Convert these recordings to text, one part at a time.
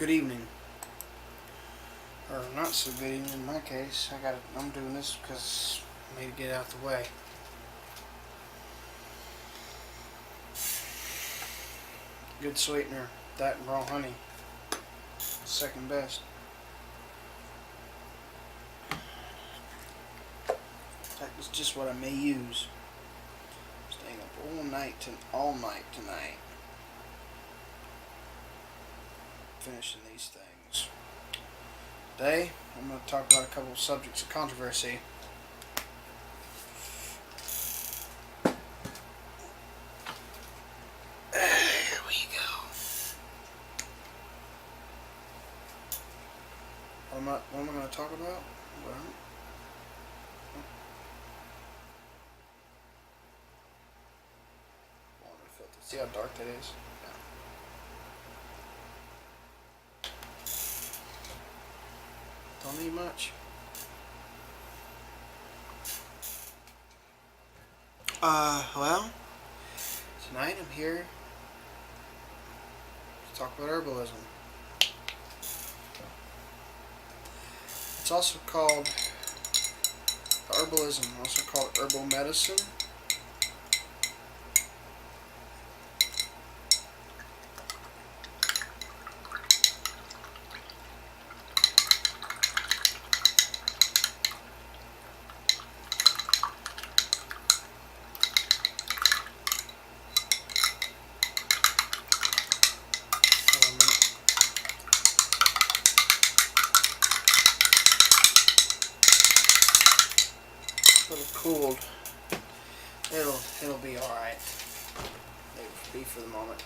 good evening. Or not so good evening in my case. I'm doing this because I need to get out the way. Good sweetener, that and raw honey. Second best. That is just what I may use. Staying up all night tonight. Finishing these things. Today, I'm going to talk about a couple of subjects of controversy. There we go. What am I going to talk about? Well, see how dark that is? Yeah. Don't need much. Well, tonight I'm here to talk about herbalism. It's also called herbalism, also called herbal medicine. Cooled. It'll be all right. It'll be for the moment.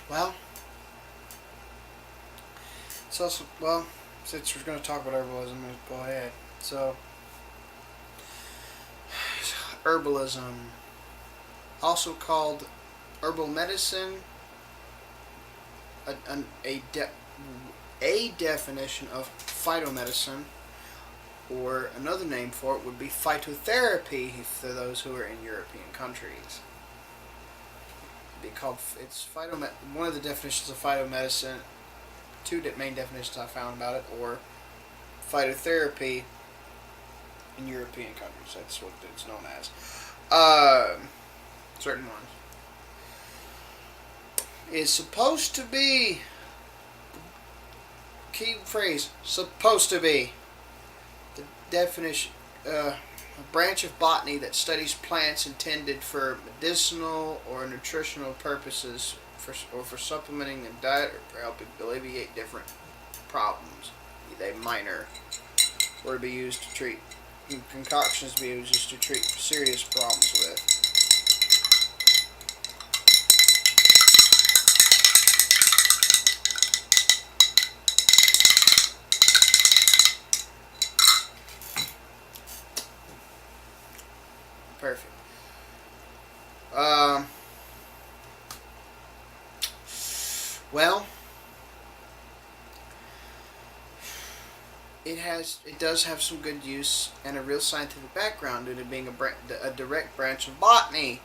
Well, since we're going to talk about herbalism, let's go ahead. So, herbalism, also called herbal medicine, a definition of phytomedicine, or another name for it would be phytotherapy for those who are in European countries. It'd be called, one of the definitions of phytomedicine, two main definitions I found about it, or phytotherapy in European countries. That's what it's known as. Certain ones. Is supposed to be, key phrase, supposed to be, the definition, a branch of botany that studies plants intended for medicinal or nutritional purposes, or for supplementing a diet, or for helping alleviate different problems, be they minor, or to be used to treat, concoctions to be used to treat serious problems with. Perfect. Well, it does have some good use and a real scientific background due to being a direct branch of botany.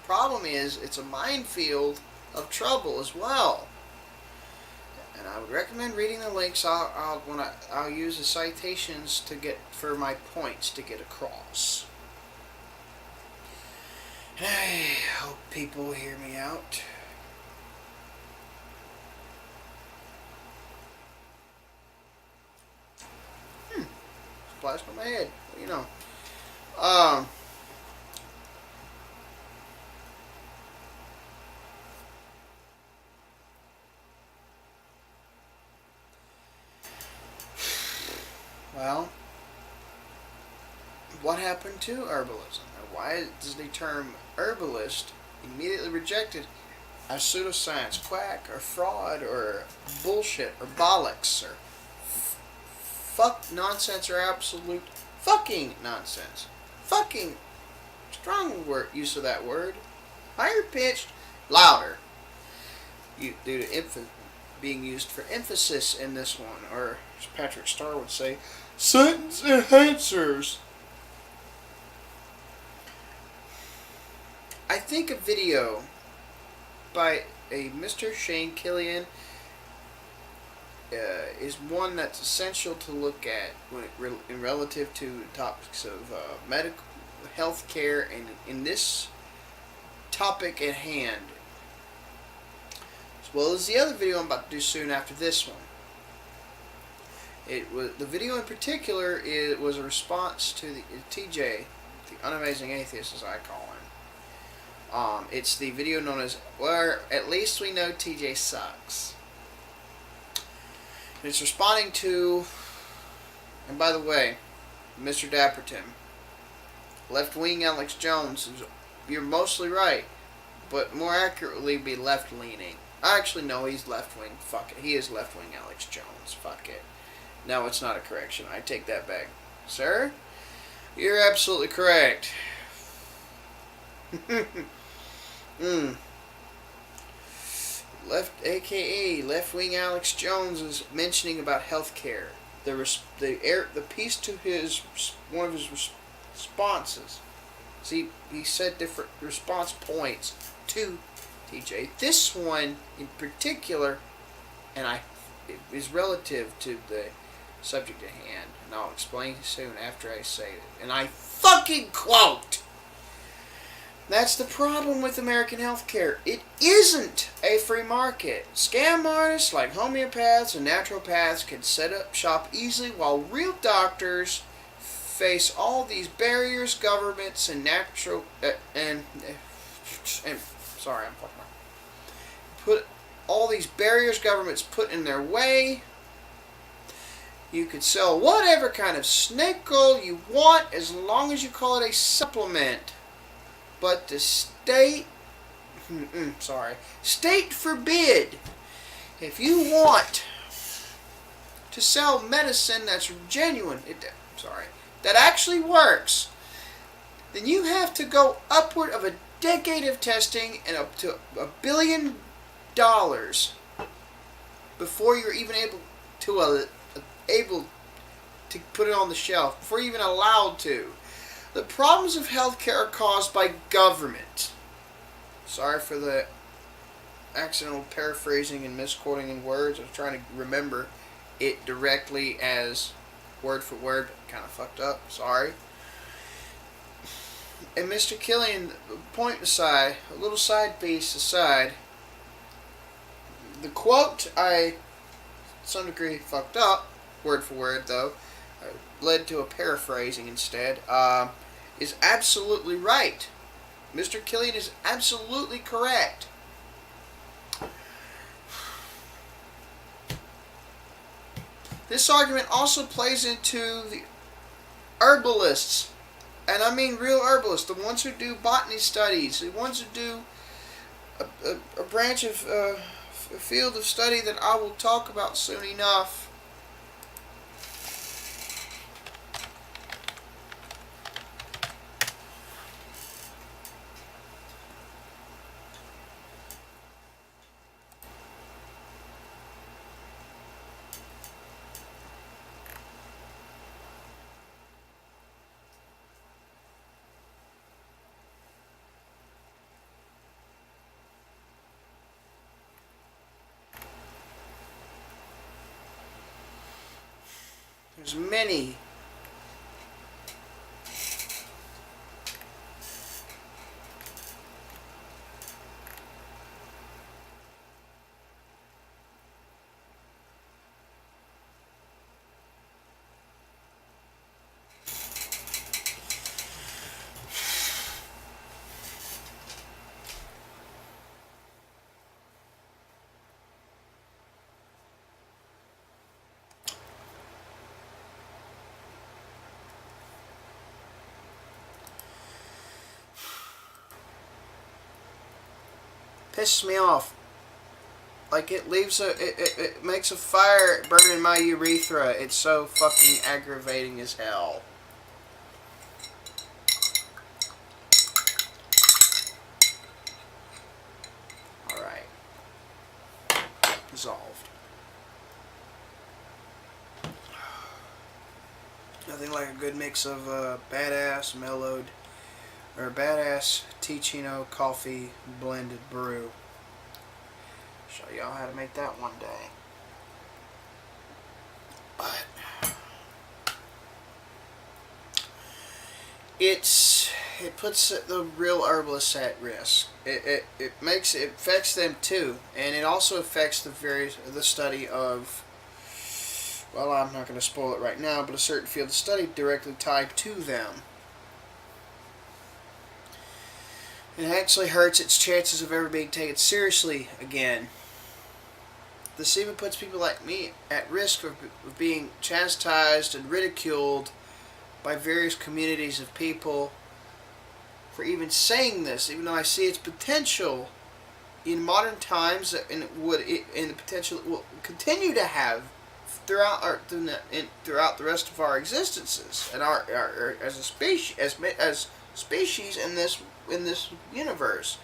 Problem is, it's a minefield of trouble as well. And I would recommend reading the links. I'll use the citations for my points to get across. I hope people hear me out. Splashed on my head. You know. Well, what happened to herbalism? Why is the term herbalist immediately rejected as pseudoscience, quack, or fraud, or bullshit, or bollocks, or fuck nonsense, or absolute fucking nonsense? Fucking strong word use of that word. Higher pitched, louder. Due to being used for emphasis in this one, or as Patrick Starr would say, sentence enhancers. I think a video by a Mr. Shane Killian is one that's essential to look at when in relative to topics of medical health care, and in this topic at hand, as well as the other video I'm about to do soon after this one. It was the video in particular. It was a response to the TJ, the unamazing atheist, as I call him. It's the video known as "Where At Least We Know TJ Sucks." And it's responding to, and by the way, Mr. Dapperton, left-wing Alex Jones, you're mostly right, but more accurately be left-leaning. Actually, no, he's left-wing. Fuck it. He is left-wing Alex Jones. Fuck it. No, it's not a correction. I take that back. Sir, you're absolutely correct. AKA left-wing Alex Jones is mentioning about healthcare. The piece to one of his responses. See, he said different response points to TJ. This one in particular, and it is relative to the subject at hand, and I'll explain soon after I say it. And I fucking quote. That's the problem with American healthcare. It isn't a free market. Scam artists like homeopaths and naturopaths can set up shop easily, while real doctors face all these barriers governments and put all these barriers governments put in their way. You could sell whatever kind of snake oil you want as long as you call it a supplement. But the state forbid, if you want to sell medicine that's genuine, that actually works, then you have to go upward of a decade of testing and up to $1 billion before you're even able to put it on the shelf, before you're even allowed to. The problems of healthcare are caused by government. Sorry for the accidental paraphrasing and misquoting in words. I was trying to remember it directly as word for word. Kind of fucked up. Sorry. And Mr. Killian, point aside, a little side piece aside, the quote I, to some degree, fucked up, word for word though, led to a paraphrasing instead, is absolutely right. Mr. Killian is absolutely correct. This argument also plays into the herbalists, and I mean real herbalists, the ones who do botany studies, the ones who do a branch of a field of study that I will talk about soon enough. There's many pisses me off. Like it leaves it makes a fire burn in my urethra. It's so fucking aggravating as hell. Alright. Resolved. Nothing like a good mix of badass, mellowed or a badass Ticino coffee blended brew. Show y'all how to make that one day. But it puts the real herbalists at risk. It affects them too, and it also affects the study of, well, I'm not going to spoil it right now, but a certain field of study directly tied to them. It actually hurts its chances of ever being taken seriously again. This even puts people like me at risk of being chastised and ridiculed by various communities of people for even saying this, even though I see its potential in modern times, and the potential it will continue to have throughout the rest of our existences and our as a species, as species in this universe,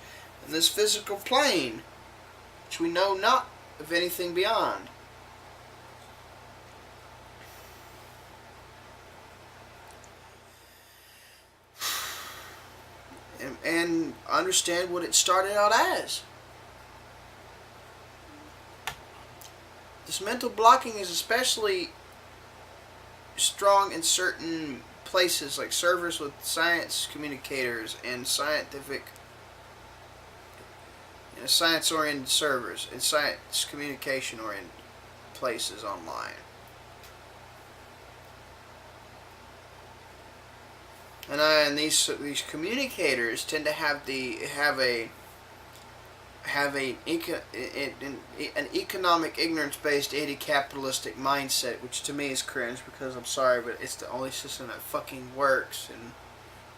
in this physical plane, which we know not of anything beyond. And understand what it started out as. This mental blocking is especially strong in certain places, like servers with science communicators and science-oriented servers and science communication-oriented places online. And these communicators tend to have an economic ignorance-based anti-capitalistic mindset, which to me is cringe, because I'm sorry, but it's the only system that fucking works, and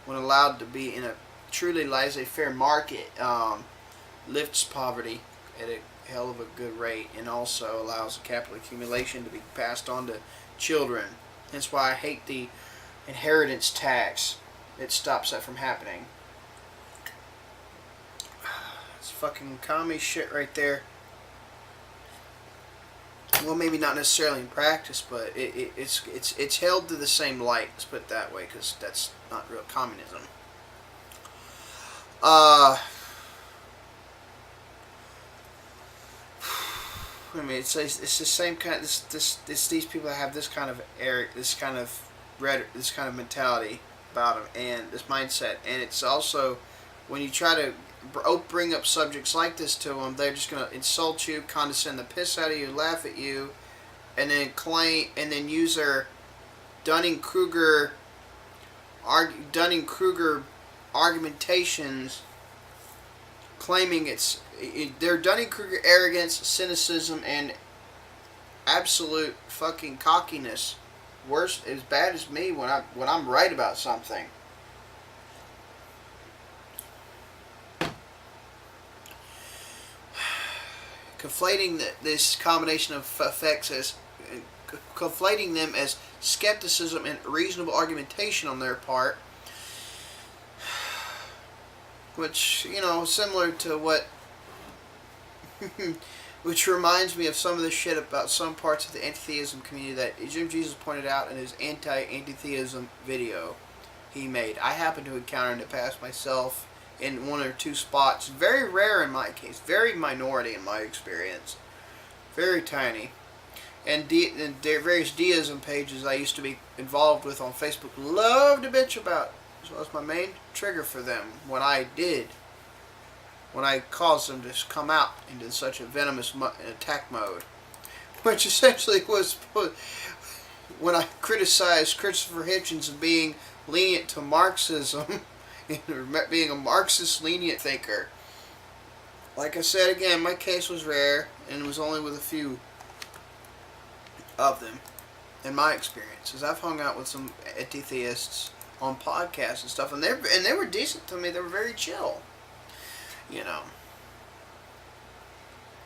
when allowed to be in a truly laissez-faire market, lifts poverty at a hell of a good rate, and also allows capital accumulation to be passed on to children. That's why I hate the inheritance tax. It stops that from happening. It's fucking commie shit right there. Well, maybe not necessarily in practice, but it's held to the same light. Let's put it that way, because that's not real communism. I mean, it's the same kind. These people that have this kind of rhetoric, this kind of mentality about them, and this mindset. And it's also, when you try to bring up subjects like this to them, they're just gonna insult you, condescend the piss out of you, laugh at you, and then use their Dunning-Kruger argumentations, claiming it's their Dunning-Kruger arrogance, cynicism, and absolute fucking cockiness. Worse, as bad as me when I'm right about something. Conflating this combination of effects as conflating them as skepticism and reasonable argumentation on their part, which, similar to what which reminds me of some of the shit about some parts of the anti-theism community that Jim Jesus pointed out in his anti-theism video he made. I happened to encounter in the past myself in one or two spots. Very rare in my case. Very minority in my experience. Very tiny. And the various deism pages I used to be involved with on Facebook loved to bitch about. So that was my main trigger for them when I caused them to come out into such a venomous attack mode. Which essentially was when I criticized Christopher Hitchens of being lenient to Marxism and being a Marxist lenient thinker. Like I said again, my case was rare, and it was only with a few of them in my experiences. I've hung out with some anti-theists on podcasts and stuff, and they were decent to me. They were very chill.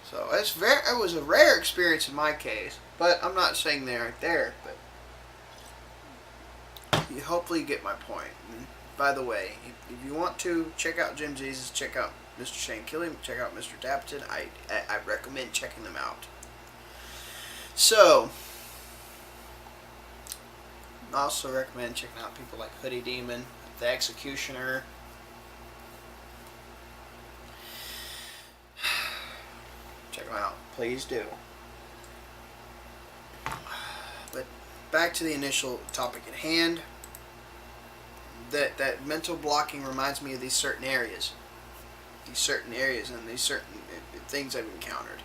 So it was a rare experience in my case, but I'm not saying they aren't there, but you hopefully get my point. And by the way, if you want to check out Jim Jesus, check out Mr. Shane Killiam, check out Mr. Dapton, I recommend checking them out. So, I also recommend checking out people like Hoodie Demon, The Executioner, Check them out. Please do. But back to the initial topic at hand. That mental blocking reminds me of these certain areas. These certain areas and these certain things I've encountered.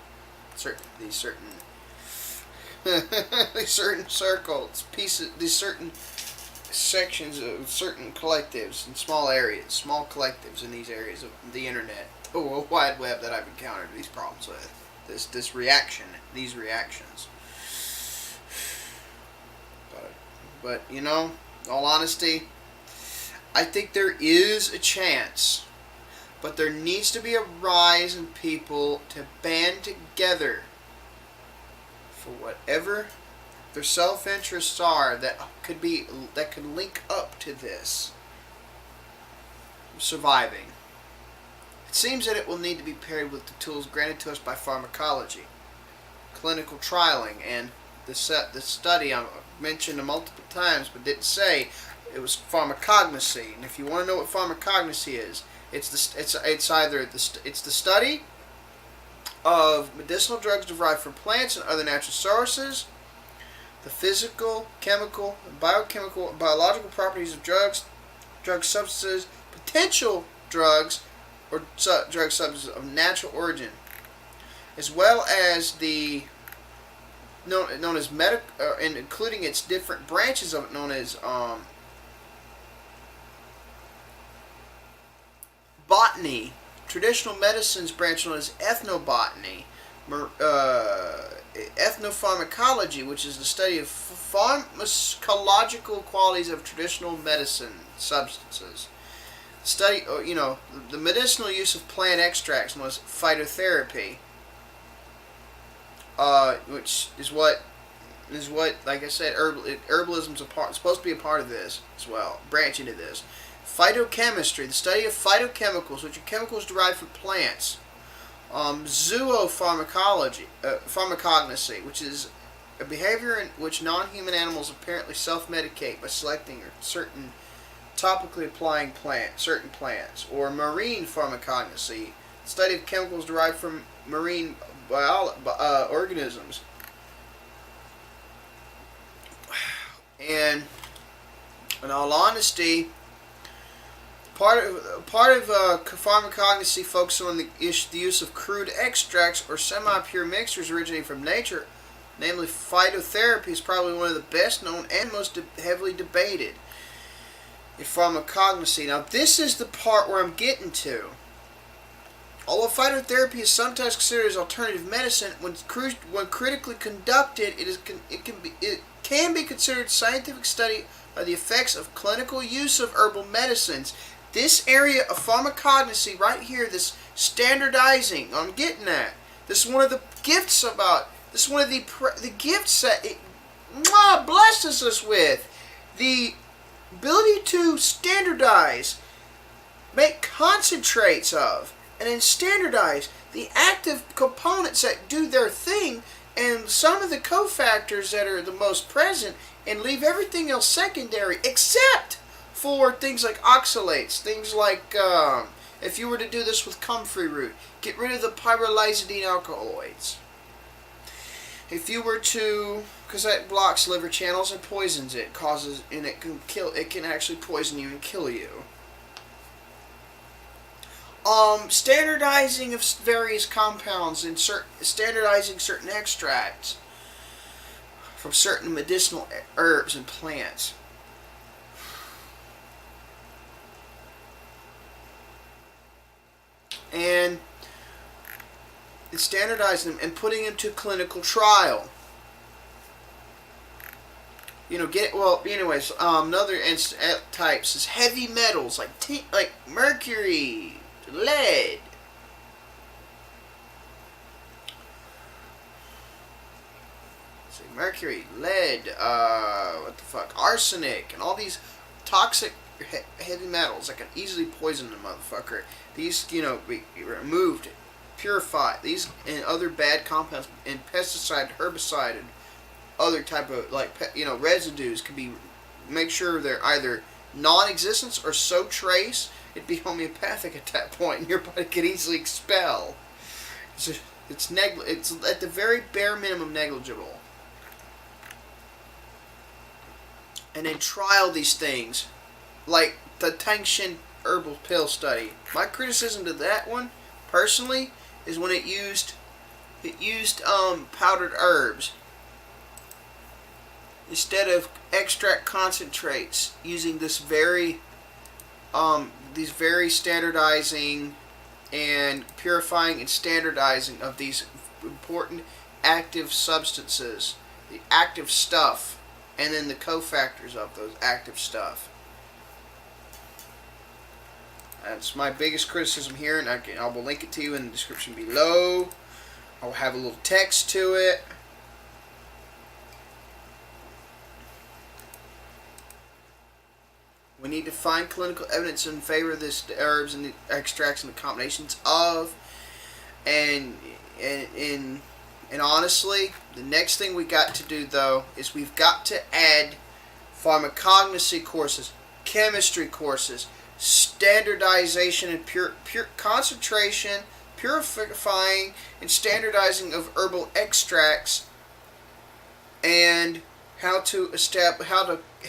These certain these certain circles, pieces, these certain sections of certain collectives and small areas, small collectives in these areas of the internet, wide web that I've encountered these problems with. This reaction, these reactions. But you know, in all honesty, I think there is a chance, but there needs to be a rise in people to band together for whatever their self-interests are that could link up to this surviving. It seems that it will need to be paired with the tools granted to us by pharmacology, clinical trialing, and the study I mentioned multiple times but didn't say it was pharmacognosy. And if you want to know what pharmacognosy is, it's the study of medicinal drugs derived from plants and other natural sources, the physical, chemical, biochemical, and biological properties of drugs, drug substances, potential drugs, or drug substances of natural origin, as well as the known as and including its different branches of it, known as botany, traditional medicines branch known as ethnobotany, ethnopharmacology, which is the study of pharmacological qualities of traditional medicine substances. Study, the medicinal use of plant extracts, known as phytotherapy, which is what, like I said, herbalism's supposed to be a part of this as well, branch into this. Phytochemistry, the study of phytochemicals, which are chemicals derived from plants. Zoopharmacology, pharmacognosy, which is a behavior in which non-human animals apparently self-medicate by selecting certain topically applying certain plants. Or marine pharmacognosy, the study of chemicals derived from marine organisms. And in all honesty, part of pharmacognosy focuses on the use of crude extracts or semi-pure mixtures originating from nature. Namely, phytotherapy is probably one of the best known and most heavily debated in pharmacognosy. Now, this is the part where I'm getting to. Although phytotherapy is sometimes considered as alternative medicine, when critically conducted, it can be considered scientific study of the effects of clinical use of herbal medicines. This area of pharmacognosy right here, this standardizing, I'm getting at. This is one of the gifts this is one of the gifts that it blesses us with. The ability to standardize, make concentrates of, and then standardize the active components that do their thing and some of the cofactors that are the most present, and leave everything else secondary except for things like oxalates, things like if you were to do this with comfrey root, get rid of the pyrrolizidine alkaloids. If you were to, because that blocks liver channels and poisons it, it can actually poison you and kill you. Standardizing of various compounds and standardizing certain extracts from certain medicinal herbs and plants. And standardizing them and putting them to clinical trial. Anyways, another types is heavy metals like mercury, lead. Mercury, lead, arsenic, and all these toxic heavy metals that can easily poison the motherfucker. These, be removed, purified. These and other bad compounds and pesticide, herbicide, and other type of residues can be make sure they're either non-existent or so trace it'd be homeopathic at that point, and your body could easily expel. It's at the very bare minimum negligible. And then trial these things, like the Tangshen herbal pill study. My criticism to that one, personally, is when it used powdered herbs instead of extract concentrates, using these very standardizing and purifying and standardizing of these important active substances, the active stuff, and then the cofactors of those active stuff. That's my biggest criticism here, and I will link it to you in the description below. I will have a little text to it. We need to find clinical evidence in favor of this, the herbs and the extracts and the combinations of, and honestly, the next thing we got to do though is we've got to add pharmacognosy courses, chemistry courses, standardization and pure concentration, purifying and standardizing of herbal extracts, and how to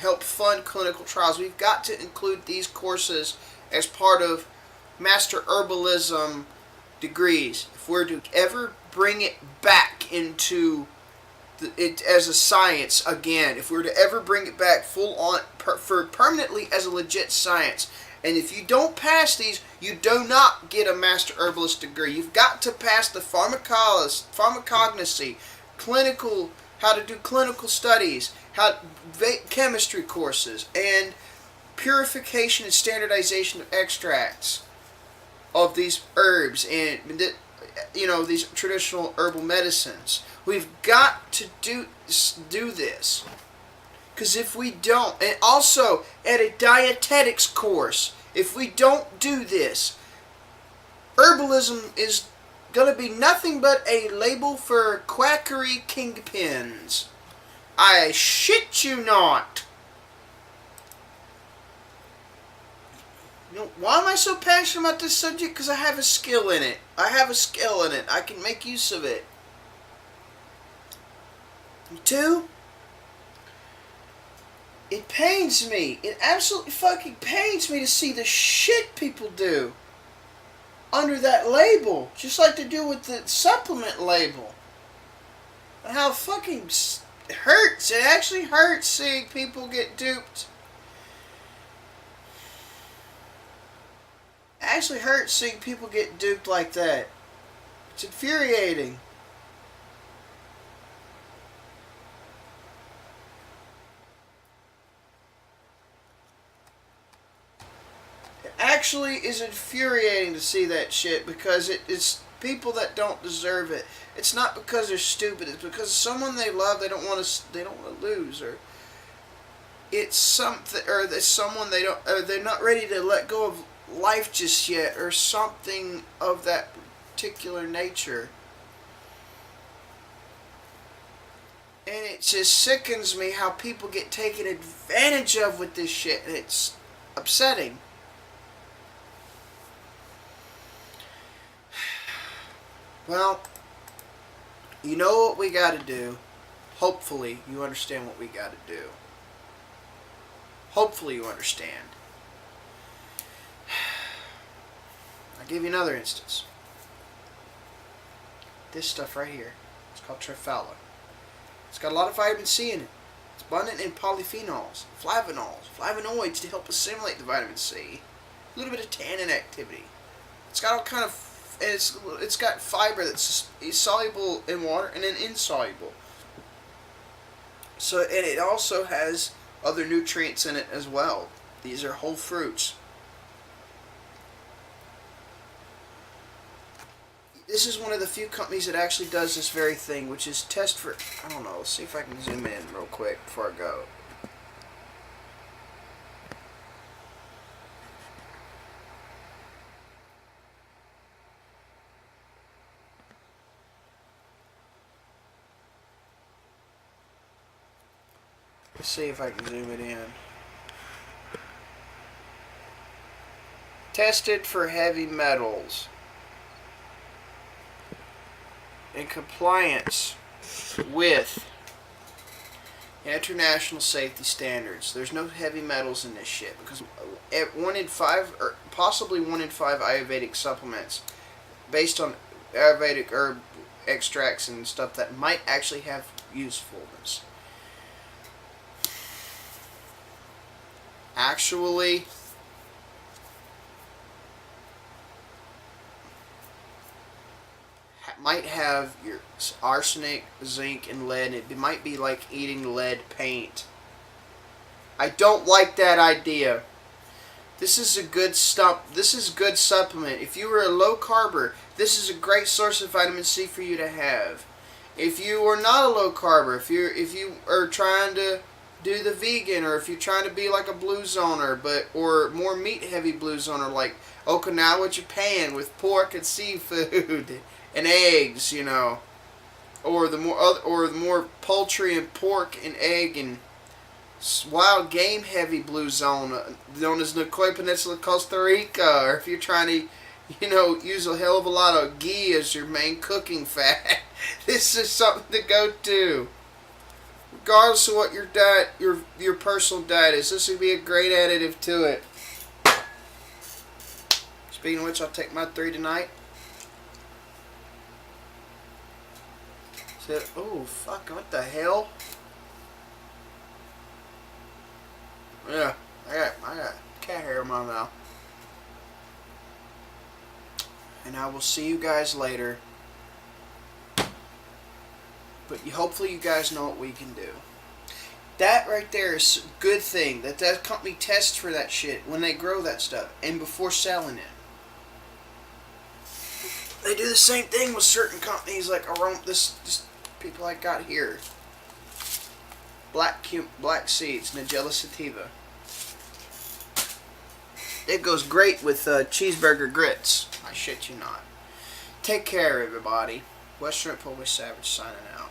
help fund clinical trials. We've got to include these courses as part of Master Herbalism Degrees. If we're to ever bring it back into it as a science again, if we were to ever bring it back full on for permanently as a legit science, and if you don't pass these, you do not get a Master Herbalist degree. You've got to pass the pharmacognosy, clinical, how to do clinical studies, chemistry courses, and purification and standardization of extracts of these herbs and these traditional herbal medicines. We've got to do this. Because if we don't, and also at a dietetics course, if we don't do this, herbalism is going to be nothing but a label for quackery kingpins. I shit you not. Why am I so passionate about this subject? Because I have a skill in it. I can make use of it. And two, it pains me. It absolutely fucking pains me to see the shit people do under that label. Just like they do with the supplement label. And how fucking it hurts. It actually hurts seeing people get duped. It actually hurts seeing people get duped like that. It's infuriating. Actually is infuriating to see that shit, because it's people that don't deserve it. It's not because they're stupid. It's because someone they love they don't want to lose, or it's something, or it's someone they're not ready to let go of life just yet, or something of that particular nature. And it just sickens me how people get taken advantage of with this shit, and it's upsetting. Well, you know what we got to do. Hopefully you understand what we got to do. Hopefully you understand. I'll give you another instance. This stuff right here. It's called Triphala. It's got a lot of vitamin C in it. It's abundant in polyphenols, flavonoids to help assimilate the vitamin C. A little bit of tannin activity. It's got all kind of, it's got fiber that's soluble in water and then insoluble. So, and it also has other nutrients in it as well. These are whole fruits. This is one of the few companies that actually does this very thing, which is test for, I don't know, let's see if I can zoom in real quick before I go. Let's see if I can zoom it in. Tested for heavy metals. in compliance with international safety standards. There's no heavy metals in this shit because 1 in 5, or possibly 1 in 5 Ayurvedic supplements based on Ayurvedic herb extracts and stuff that might actually have usefulness actually might have your arsenic, zinc, and lead. It might be like eating lead paint. I don't like that idea. This is a good This is good supplement. If you are a low carber, this is a great source of vitamin C for you to have. If you are not a low carber, if you are trying to do the vegan, or if you're trying to be like a blue zoner, or more meat heavy blue zoner like Okinawa, Japan, with pork and seafood and eggs, you know, or the more poultry and pork and egg and wild game heavy blue zone known as Nicoya Peninsula, Costa Rica, or if you're trying to, you know, use a hell of a lot of ghee as your main cooking fat, this is something to go to. Regardless of what your diet, your personal diet is, this would be a great additive to it. Speaking of which, I'll take my 3 tonight. Said, oh fuck, what the hell? Yeah, I got cat hair in my mouth. And I will see you guys later. But hopefully you guys know what we can do. That right there is a good thing. That company tests for that shit when they grow that stuff and before selling it. They do the same thing with certain companies like this people I got here. Black seeds, Nigella sativa. It goes great with cheeseburger grits. I shit you not. Take care, everybody. Western Polish Savage signing out.